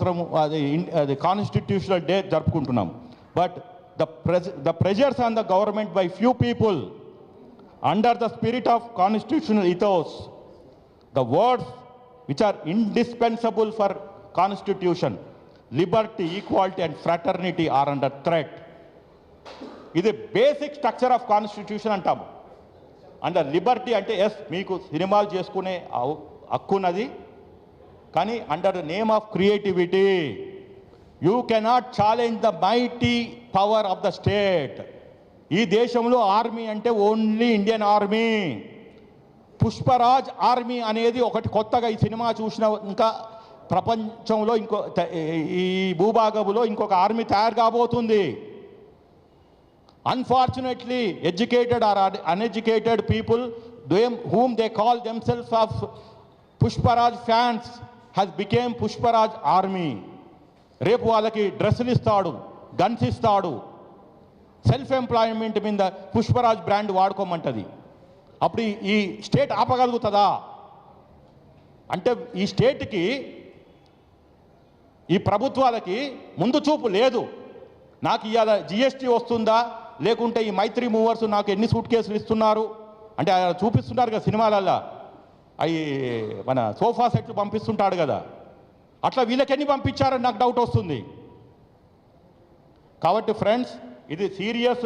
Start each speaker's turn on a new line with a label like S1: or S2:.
S1: స్వాతంత్రం అది constitutional day జరుపుకుంటున్నాం. But the pressures on the government by few people under the spirit of constitutional ethos, the words which are indispensable for constitution, liberty, equality and fraternity are under threat. ఇది basic structure of constitution అంటాము. Under Liberty అంటే yes మీకు సినిమాలు చేసుకునే హక్కు ఉన్నది, కానీ under the name of creativity you cannot challenge the mighty power of the state. ఈ దేశంలో ఆర్మీ అంటే only Indian army. Pushparaj army అనేది ఒకటి కొత్తగా ఈ సినిమా చూసిన ఇంకా ప్రపంచంలో ఈ భూభాగంలో ఇంకొక ఆర్మీ తయారు కాబోతుంది. Unfortunately, educated or uneducated people, whom they call themselves of Pushparaj fans, has become Pushparaj army. రేపు వాళ్ళకి డ్రెస్సులు ఇస్తాడు, గన్స్ ఇస్తాడు, సెల్ఫ్ ఎంప్లాయ్మెంట్ మీద పుష్పరాజ్ బ్రాండ్ వాడుకోమంటది. అప్పుడు ఈ స్టేట్ ఆపగలుగుతుందా? అంటే ఈ స్టేట్కి, ఈ ప్రభుత్వాలకి ముందు చూపు లేదు. నాకు ఇవాళ జిఎస్టీ వస్తుందా, లేకుంటే ఈ మైత్రి మూవర్స్ నాకు ఎన్ని సూట్ కేసులు ఇస్తున్నారు అంటే చూపిస్తున్నారు కదా సినిమాలల్లో, అవి మన సోఫా సెట్లు పంపిస్తుంటాడు కదా, అట్లా వీళ్ళకి ఎన్ని పంపించారని నాకు డౌట్ వస్తుంది. కాబట్టి ఫ్రెండ్స్, ఇది సీరియస్